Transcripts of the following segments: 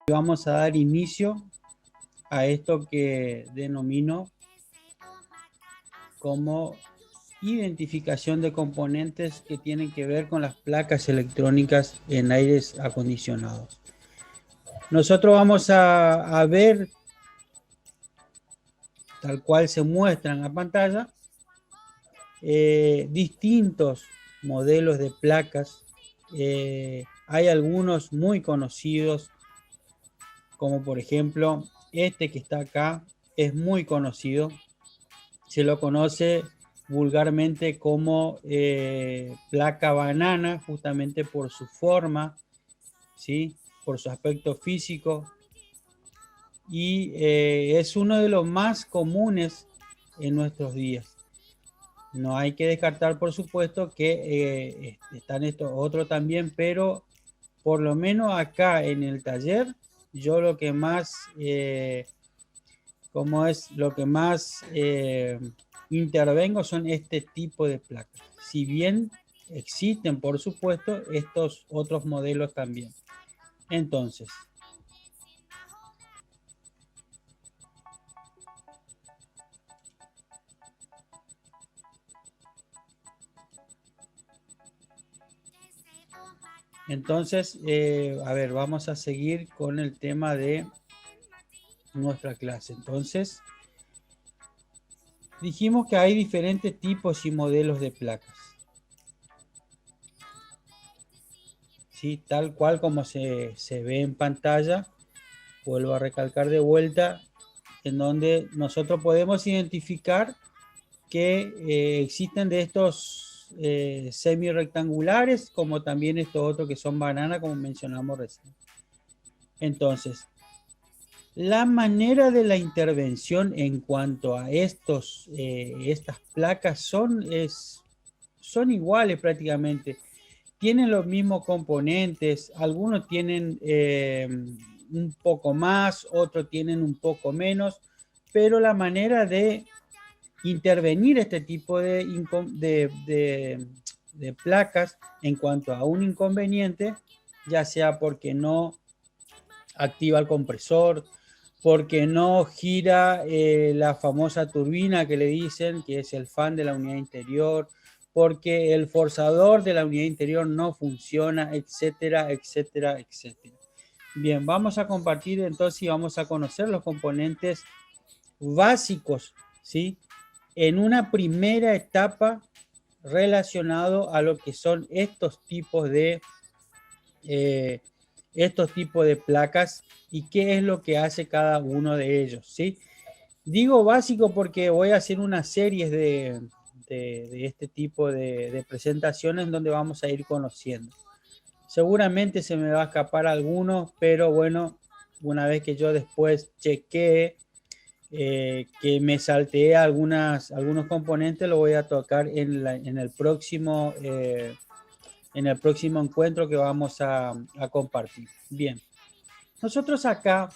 Vamos a dar inicio a esto que denomino como identificación de componentes que tienen que ver con las placas electrónicas en aires acondicionados. Nosotros vamos a ver, tal cual se muestra en la pantalla, distintos modelos de placas. Hay algunos muy conocidos, como por ejemplo este que está acá, es muy conocido. Se lo conoce vulgarmente como placa banana, justamente por su forma, ¿sí? Por su aspecto físico, y es uno de los más comunes en nuestros días. No hay que descartar, por supuesto, que están estos otros también, pero por lo menos acá en el taller, yo lo que más, como es lo que más intervengo son este tipo de placas. Si bien existen, por supuesto, estos otros modelos también. Entonces, a ver, vamos a seguir con el tema de nuestra clase. Entonces, dijimos que hay diferentes tipos y modelos de placas, ¿sí? Tal cual como se ve en pantalla. Vuelvo a recalcar de vuelta, en donde nosotros podemos identificar que existen de estos semi-rectangulares, como también estos otros que son banana, como mencionamos recién. Entonces, la manera de la intervención en cuanto a estas placas son iguales prácticamente. Tienen los mismos componentes, algunos tienen un poco más, otros tienen un poco menos, pero la manera de intervenir este tipo de placas en cuanto a un inconveniente, ya sea porque no activa el compresor, porque no gira la famosa turbina que le dicen, que es el fan de la unidad interior, porque el forzador de la unidad interior no funciona, etcétera, etcétera, etcétera. Bien, vamos a compartir entonces y vamos a conocer los componentes básicos, ¿sí? En una primera etapa relacionado a lo que son eh, estos tipos de placas y qué es lo que hace cada uno de ellos, ¿sí? Digo básico porque voy a hacer una serie de este tipo de presentaciones donde vamos a ir conociendo. Seguramente se me va a escapar algunos, pero bueno, una vez que yo después chequee que me salteé algunos componentes, lo voy a tocar en el próximo encuentro que vamos a compartir. Bien, nosotros acá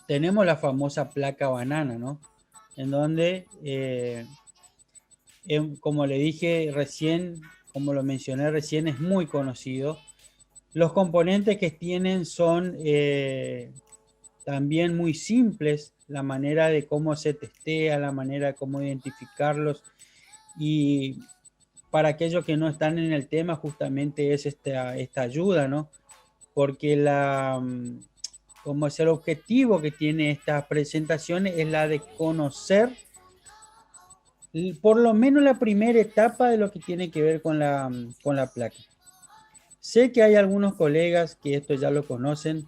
tenemos la famosa placa banana, ¿no? En donde, como le dije recién, como lo mencioné recién, es muy conocido. Los componentes que tienen son también muy simples, la manera de cómo se testea, la manera de cómo identificarlos, y para aquellos que no están en el tema justamente es esta ayuda, ¿no? Porque como es el objetivo que tiene esta presentación es la de conocer por lo menos la primera etapa de lo que tiene que ver con la placa. Sé que hay algunos colegas que esto ya lo conocen,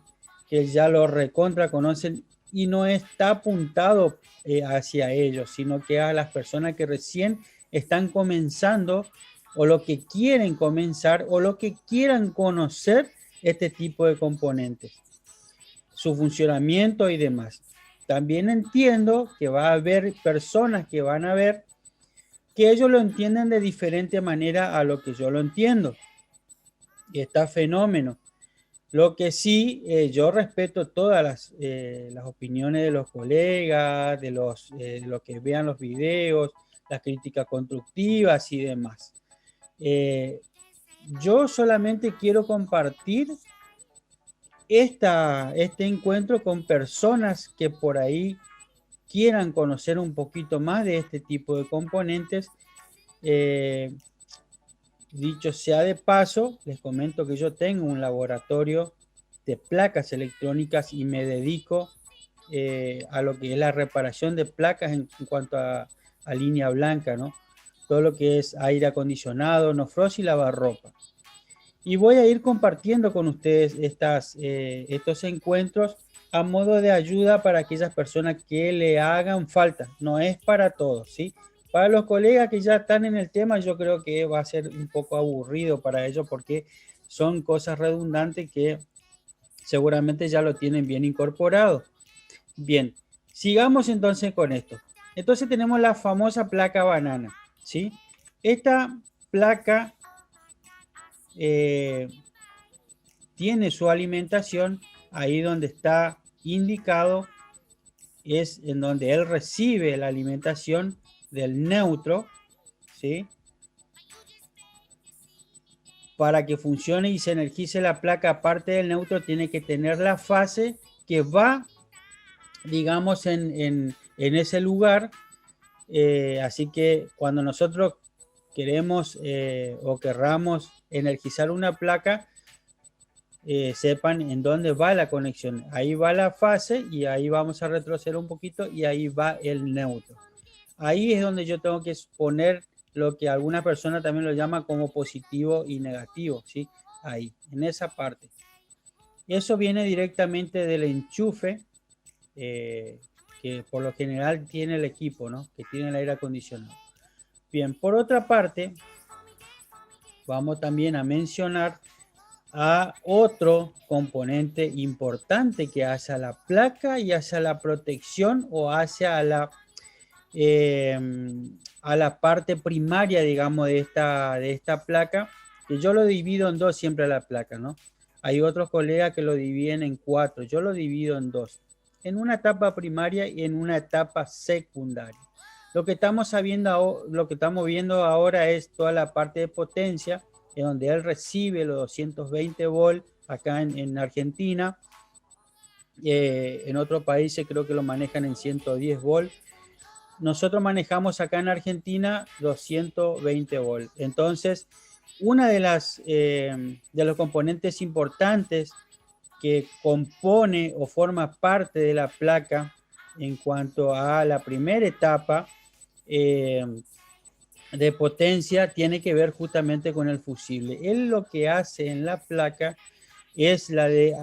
que ya lo recontra conocen y no está apuntado hacia ellos, sino que a las personas que recién están comenzando o lo que quieren comenzar o lo que quieran conocer este tipo de componentes, su funcionamiento y demás. También entiendo que va a haber personas que van a ver que ellos lo entienden de diferente manera a lo que yo lo entiendo. Y está fenómeno. Lo que sí, yo respeto todas las opiniones de los colegas, de los que vean los videos, las críticas constructivas y demás. Yo solamente quiero compartir este encuentro con personas que por ahí quieran conocer un poquito más de este tipo de componentes. Dicho sea de paso, les comento que yo tengo un laboratorio de placas electrónicas y me dedico a lo que es la reparación de placas en cuanto a línea blanca, ¿no? Todo lo que es aire acondicionado, no frost y lavarropa. Y voy a ir compartiendo con ustedes estos encuentros a modo de ayuda para aquellas personas que le hagan falta. No es para todos, ¿sí? Para los colegas que ya están en el tema, yo creo que va a ser un poco aburrido para ellos porque son cosas redundantes que seguramente ya lo tienen bien incorporado. Bien, sigamos entonces con esto. Entonces tenemos la famosa placa banana, ¿sí? Esta placa eh, tiene su alimentación ahí donde está indicado, es en donde él recibe la alimentación del neutro, ¿sí? Para que funcione y se energice la placa, aparte del neutro, tiene que tener la fase que va, digamos, en ese lugar. Así que cuando nosotros queremos o querramos energizar una placa, sepan en dónde va la conexión. Ahí va la fase y ahí vamos a retroceder un poquito y ahí va el neutro. Ahí es donde yo tengo que poner lo que alguna persona también lo llama como positivo y negativo, ¿sí? Ahí, en esa parte. Eso viene directamente del enchufe eh, que por lo general tiene el equipo, ¿no? Que tiene el aire acondicionado. Bien, por otra parte, vamos también a mencionar a otro componente importante que hace a la placa y hacia la protección o hacia eh, a la parte primaria, digamos, de esta placa, que yo lo divido en dos siempre la placa, ¿no? Hay otros colegas que lo dividen en cuatro, yo lo divido en dos, en una etapa primaria y en una etapa secundaria. Lo que estamos viendo ahora es toda la parte de potencia, en donde él recibe los 220 volts acá en Argentina. En otros países creo que lo manejan en 110 volts. Nosotros manejamos acá en Argentina 220 volts. Entonces, una de los componentes importantes que compone o forma parte de la placa en cuanto a la primera etapa eh, de potencia tiene que ver justamente con el fusible. Él lo que hace en la placa es la de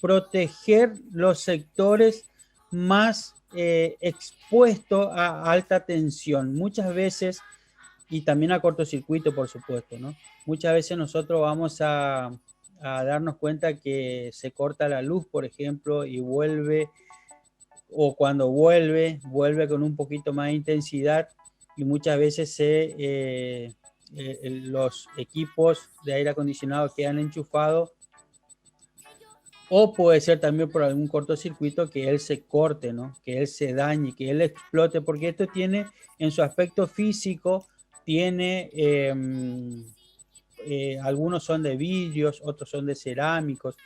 proteger los sectores más expuestos a alta tensión. Muchas veces, y también a cortocircuito, por supuesto, ¿no? Muchas veces nosotros vamos a darnos cuenta que se corta la luz, por ejemplo, y vuelve, o cuando vuelve con un poquito más de intensidad y muchas veces los equipos de aire acondicionado quedan enchufados o puede ser también por algún cortocircuito que él se corte, ¿no? Que él se dañe, que él explote, porque esto tiene en su aspecto físico, tiene, algunos son de vidrios, otros son de cerámicos,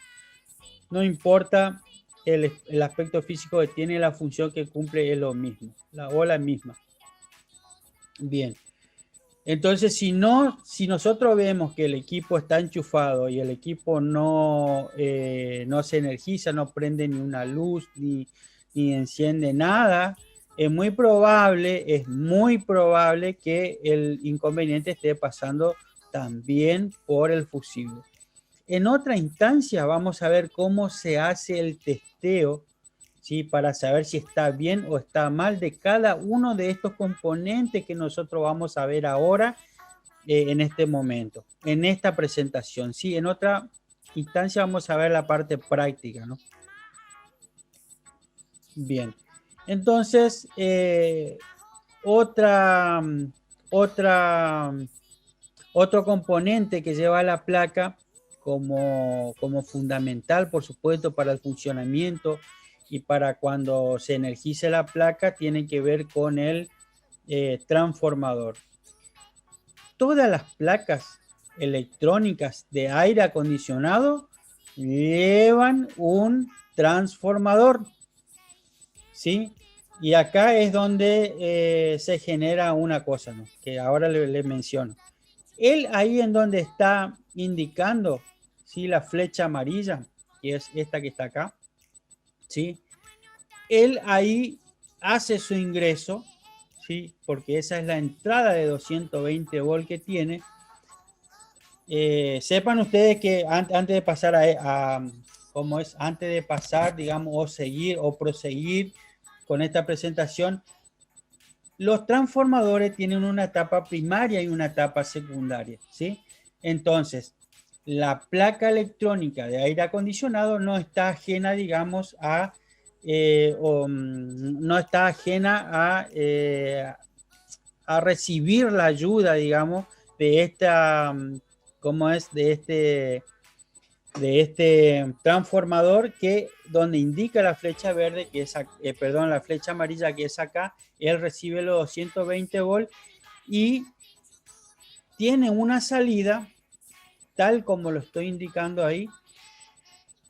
no importa el aspecto físico que tiene, la función que cumple es lo mismo, la ola misma. Bien. Entonces, si nosotros vemos que el equipo está enchufado y el equipo no se energiza, no prende ni una luz, ni enciende nada, es muy probable que el inconveniente esté pasando también por el fusible. En otra instancia vamos a ver cómo se hace el testeo, ¿sí? Para saber si está bien o está mal de cada uno de estos componentes que nosotros vamos a ver ahora en este momento, en esta presentación. ¿Sí? En otra instancia vamos a ver la parte práctica, ¿no? Bien, entonces, otra, otra, otro componente que lleva la placa como fundamental, por supuesto, para el funcionamiento y para cuando se energice la placa, tiene que ver con el transformador. Todas las placas electrónicas de aire acondicionado llevan un transformador, ¿sí? Y acá es donde se genera una cosa, ¿no? Que ahora le menciono. Él ahí en donde está indicando, ¿sí? La flecha amarilla, que es esta que está acá, ¿sí? Él ahí hace su ingreso, ¿sí? Porque esa es la entrada de 220 volt que tiene. Sepan ustedes que antes de pasar ¿cómo es? Antes de pasar, digamos, o seguir o proseguir con esta presentación, los transformadores tienen una etapa primaria y una etapa secundaria, ¿sí? Entonces, la placa electrónica de aire acondicionado no está ajena, digamos, no está ajena a recibir la ayuda, digamos, de esta, ¿cómo es? De este transformador que donde indica la flecha verde, que es, perdón, la flecha amarilla que es acá, él recibe los 220 volts y tiene una salida tal como lo estoy indicando ahí,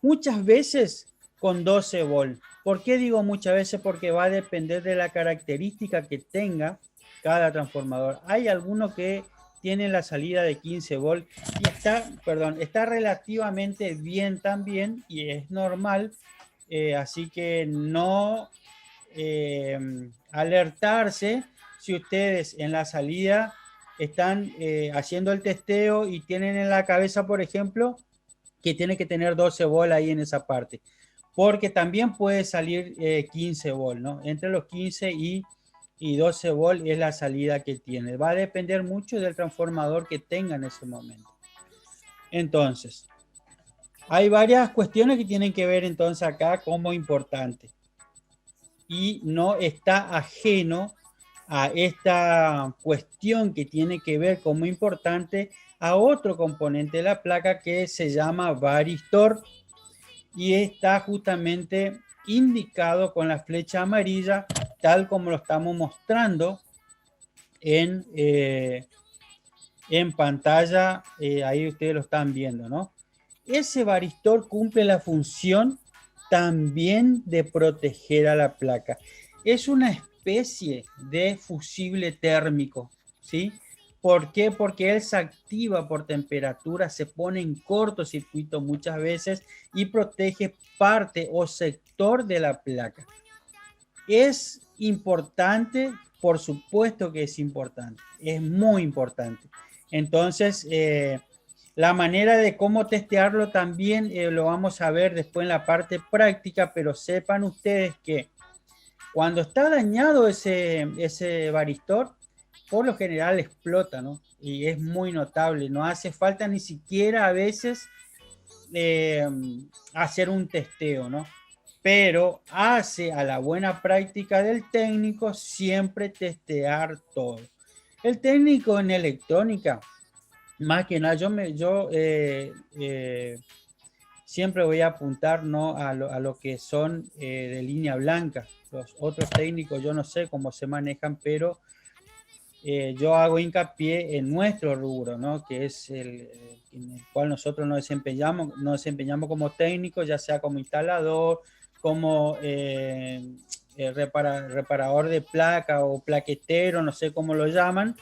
muchas veces con 12 volts. ¿Por qué digo muchas veces? Porque va a depender de la característica que tenga cada transformador. Hay algunos que tienen la salida de 15 volts y está relativamente bien también y es normal, así que no alertarse si ustedes en la salida están haciendo el testeo y tienen en la cabeza, por ejemplo, que tiene que tener 12 volt ahí en esa parte, porque también puede salir 15 volt, ¿no? Entre los 15 y 12 volt es la salida que tiene. Va a depender mucho del transformador que tenga en ese momento. Entonces, hay varias cuestiones que tienen que ver entonces acá como importante y no está ajeno a esta cuestión que tiene que ver como importante a otro componente de la placa que se llama varistor y está justamente indicado con la flecha amarilla tal como lo estamos mostrando en pantalla, ahí ustedes lo están viendo, ¿no? Ese varistor cumple la función también de proteger a la placa. Es una especie de fusible térmico, ¿sí? ¿Por qué? Porque él se activa por temperatura, se pone en cortocircuito muchas veces y protege parte o sector de la placa. ¿Es importante? Por supuesto que es importante, es muy importante. Entonces, la manera de cómo testearlo también lo vamos a ver después en la parte práctica, pero sepan ustedes que cuando está dañado ese varistor, por lo general explota, ¿no? Y es muy notable, no hace falta ni siquiera a veces eh, hacer un testeo, ¿no? Pero hace a la buena práctica del técnico siempre testear todo. El técnico en electrónica, más que nada, yo siempre voy a apuntar, ¿no? a lo que son de línea blanca. Los otros técnicos yo no sé cómo se manejan, pero yo hago hincapié en nuestro rubro, ¿no? Que es en el cual nosotros nos desempeñamos como técnicos, ya sea como instalador, como reparador de placa o plaquetero, no sé cómo lo llaman.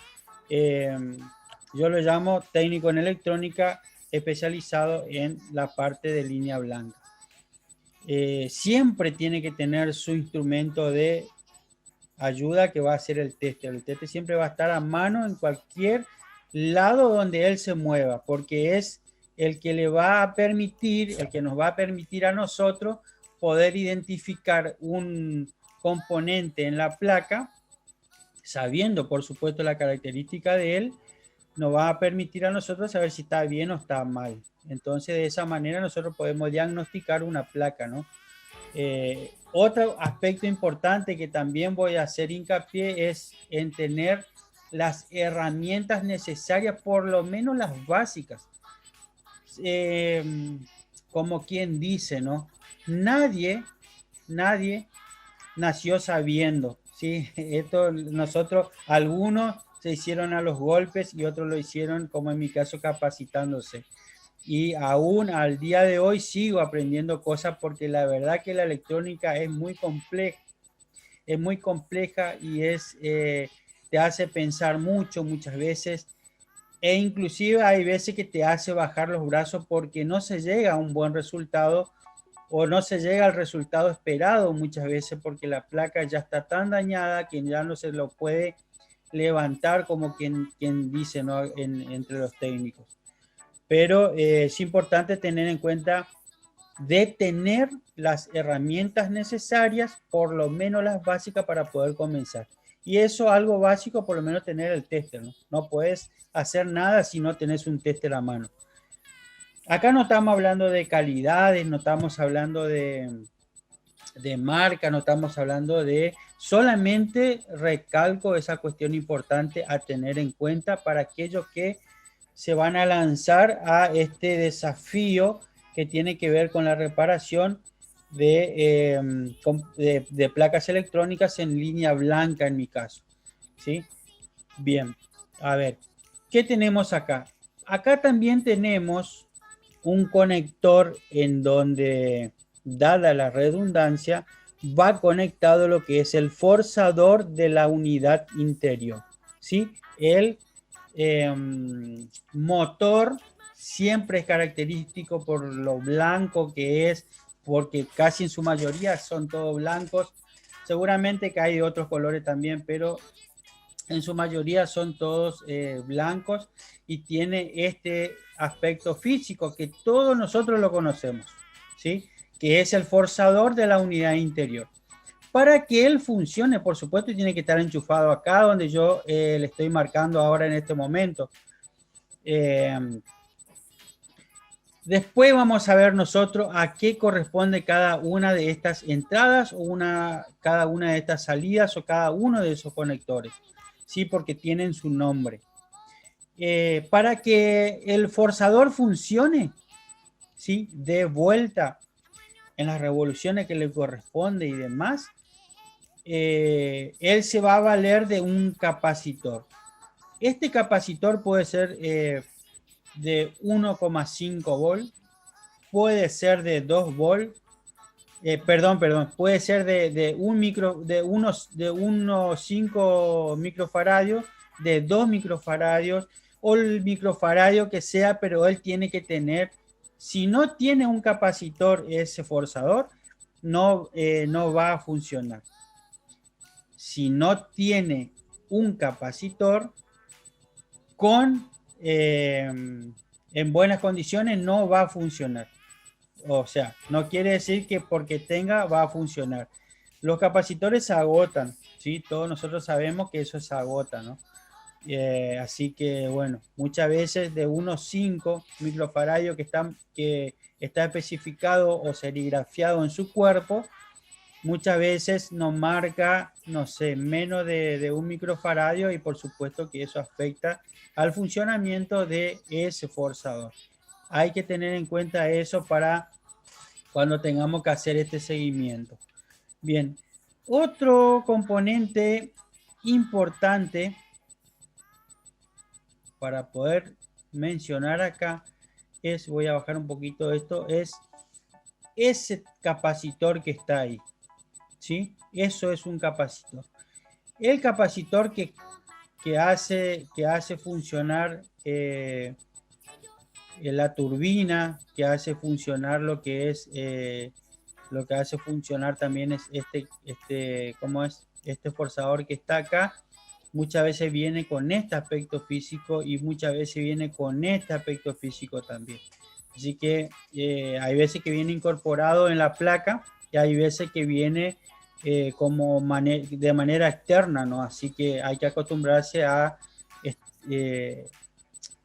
Eh, yo lo llamo técnico en electrónica especializado en la parte de línea blanca. Siempre tiene que tener su instrumento de ayuda que va a hacer el teste. El teste siempre va a estar a mano en cualquier lado donde él se mueva, porque es el que le va a permitir, el que nos va a permitir a nosotros poder identificar un componente en la placa, sabiendo por supuesto la característica de él, nos va a permitir a nosotros saber si está bien o está mal. Entonces de esa manera nosotros podemos diagnosticar una placa, ¿no? Otro aspecto importante que también voy a hacer hincapié es en tener las herramientas necesarias, por lo menos las básicas. Eh, Como quien dice, ¿no? Nadie nació sabiendo, ¿sí? Esto nosotros, algunos se hicieron a los golpes y otros lo hicieron, como en mi caso, capacitándose. y aún al día de hoy sigo aprendiendo cosas porque la verdad que la electrónica es muy compleja y te hace pensar mucho muchas veces e inclusive hay veces que te hace bajar los brazos porque no se llega a un buen resultado o no se llega al resultado esperado muchas veces porque la placa ya está tan dañada que ya no se lo puede levantar como quien dice, ¿no? Entre los técnicos. Pero es importante tener en cuenta de tener las herramientas necesarias, por lo menos las básicas para poder comenzar. Y eso algo básico, por lo menos tener el tester, ¿no? No puedes hacer nada si no tenés un tester a mano. Acá no estamos hablando de calidades, no estamos hablando de marca, no estamos hablando de, solamente recalco esa cuestión importante a tener en cuenta para aquellos que se van a lanzar a este desafío que tiene que ver con la reparación de placas electrónicas en línea blanca en mi caso. ¿Sí? Bien, a ver, ¿qué tenemos acá? Acá también tenemos un conector en donde, dada la redundancia, va conectado lo que es el forzador de la unidad interior. ¿Sí? El motor siempre es característico por lo blanco que es, porque casi en su mayoría son todos blancos. Seguramente que hay otros colores también, pero en su mayoría son todos blancos y tiene este aspecto físico que todos nosotros lo conocemos, ¿sí? Que es el forzador de la unidad interior. Para que él funcione, por supuesto, tiene que estar enchufado acá donde yo le estoy marcando ahora en este momento. Después vamos a ver nosotros a qué corresponde cada una de estas entradas o cada una de estas salidas o cada uno de esos conectores, ¿sí? Porque tienen su nombre. Para que el forzador funcione, ¿sí? De vuelta en las revoluciones que le corresponde y demás, él se va a valer de un capacitor. Este capacitor puede ser de 1,5 volt, puede ser de 2 volt, perdón, puede ser de unos 5 microfaradios, de 2 microfaradios o el microfaradio que sea, pero él tiene que tener, si no tiene un capacitor ese forzador, no va a funcionar. Si no tiene un capacitor en buenas condiciones, no va a funcionar. O sea, no quiere decir que porque tenga va a funcionar. Los capacitores se agotan, ¿sí? Todos nosotros sabemos que eso se agota, ¿no? Así que, bueno, muchas veces de unos 5 microfaradios que está especificado o serigrafiado en su cuerpo, muchas veces nos marca, no sé, menos de un microfaradio y por supuesto que eso afecta al funcionamiento de ese forzador. Hay que tener en cuenta eso para cuando tengamos que hacer este seguimiento. Bien, otro componente importante para poder mencionar acá es, voy a bajar un poquito esto, es ese capacitor que está ahí, ¿sí? Eso es un capacitor. El capacitor que hace funcionar la turbina, que hace funcionar lo que hace funcionar también es ¿cómo es? Este forzador que está acá, muchas veces viene con este aspecto físico y muchas veces viene con este aspecto físico también. Así que hay veces que viene incorporado en la placa y hay veces que viene de manera externa, ¿no? Así que hay que acostumbrarse a,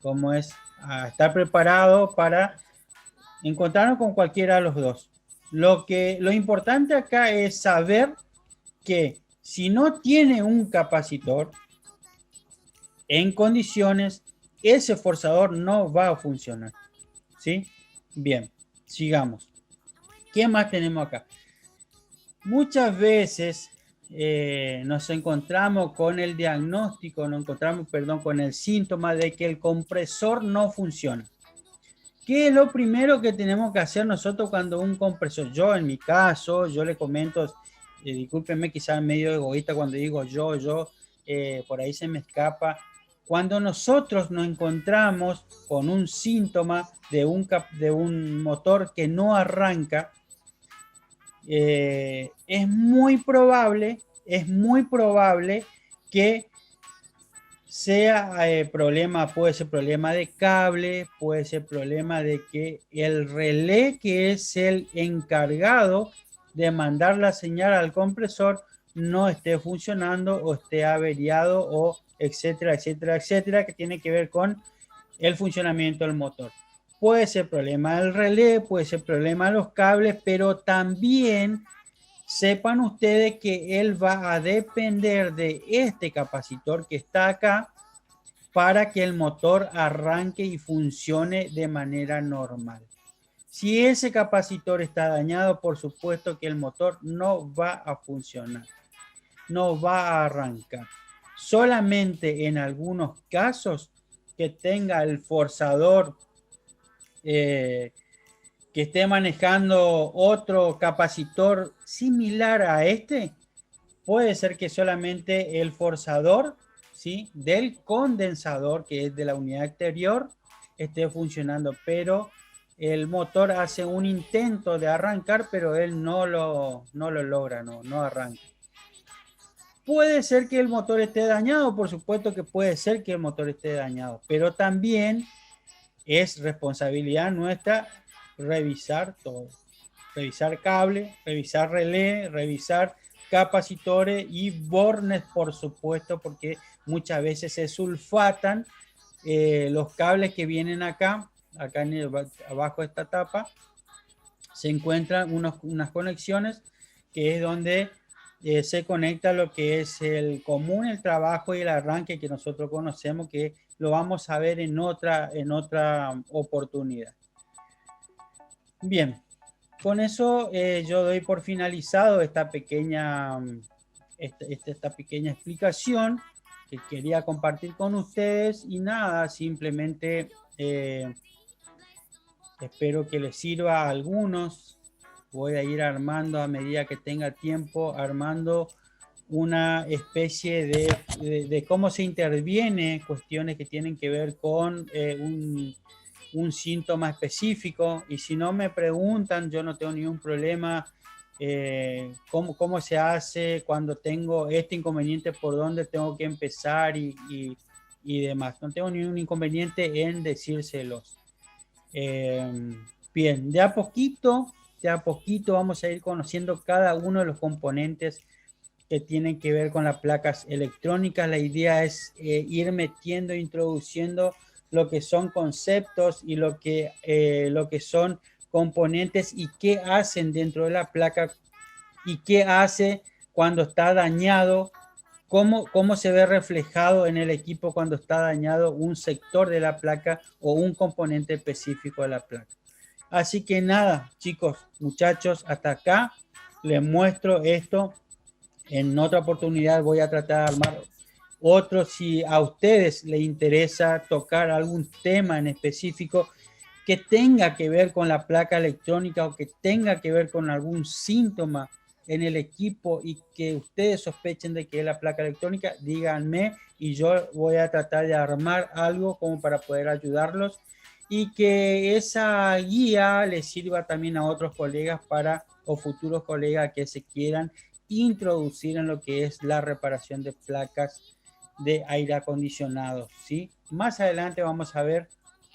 ¿cómo es? A estar preparado para encontrarnos con cualquiera de los dos. Lo importante acá es saber que si no tiene un capacitor en condiciones, ese forzador no va a funcionar. ¿Sí? Bien, sigamos. ¿Qué más tenemos acá? Muchas veces nos encontramos con el diagnóstico, nos encontramos, perdón, con el síntoma de que el compresor no funciona. ¿Qué es lo primero que tenemos que hacer nosotros cuando un compresor? Yo, en mi caso, yo le comento, discúlpenme quizás medio egoísta cuando digo yo, por ahí se me escapa. Cuando nosotros nos encontramos con un síntoma de un motor que no arranca, es muy probable que sea problema, puede ser problema de cable, puede ser problema de que el relé, que es el encargado de mandar la señal al compresor, no esté funcionando o esté averiado o etcétera, etcétera, etcétera, que tiene que ver con el funcionamiento del motor. Puede ser problema del relé, puede ser problema de los cables, pero también sepan ustedes que él va a depender de este capacitor que está acá para que el motor arranque y funcione de manera normal. Si ese capacitor está dañado, por supuesto que el motor no va a funcionar, no va a arrancar. Solamente en algunos casos que tenga el forzador que esté manejando otro capacitor similar a este, puede ser que solamente el forzador, ¿sí?, del condensador, que es de la unidad exterior, esté funcionando, pero el motor hace un intento de arrancar, pero él no lo logra, no arranca. Puede ser que el motor esté dañado, por supuesto que puede ser que el motor esté dañado, pero también es responsabilidad nuestra revisar todo. Revisar cable, revisar relé, revisar capacitores y bornes, por supuesto, porque muchas veces se sulfatan los cables que vienen acá abajo de esta tapa. Se encuentran unas conexiones que es donde se conecta lo que es el común, el trabajo y el arranque que nosotros conocemos, que lo vamos a ver en otra oportunidad. Bien, con eso yo doy por finalizado esta pequeña explicación que quería compartir con ustedes y nada, simplemente espero que les sirva a algunos. Voy a ir armando a medida que tenga tiempo, armando una especie de cómo se interviene, cuestiones que tienen que ver con un síntoma específico, y si no me preguntan, yo no tengo ningún problema. Cómo se hace cuando tengo este inconveniente, por dónde tengo que empezar y demás. No tengo ningún inconveniente en decírselos. Bien, de a poquito vamos a ir conociendo cada uno de los componentes que tienen que ver con las placas electrónicas. La idea es ir metiendo, introduciendo lo que son conceptos y lo que son componentes y qué hacen dentro de la placa y qué hace cuando está dañado, cómo se ve reflejado en el equipo cuando está dañado un sector de la placa o un componente específico de la placa. Así que nada, chicos, muchachos, hasta acá les muestro esto. En otra oportunidad voy a tratar de armar otro. Si a ustedes les interesa tocar algún tema en específico que tenga que ver con la placa electrónica o que tenga que ver con algún síntoma en el equipo y que ustedes sospechen de que es la placa electrónica, díganme y yo voy a tratar de armar algo como para poder ayudarlos y que esa guía les sirva también a otros colegas o futuros colegas que se quieran introducir en lo que es la reparación de placas de aire acondicionado, ¿sí? Más adelante vamos a ver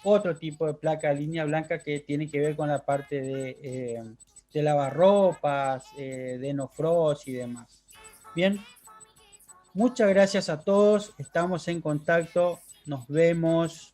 otro tipo de placa de línea blanca que tiene que ver con la parte de lavarropas, de no frost y demás. Bien, muchas gracias a todos, estamos en contacto, nos vemos.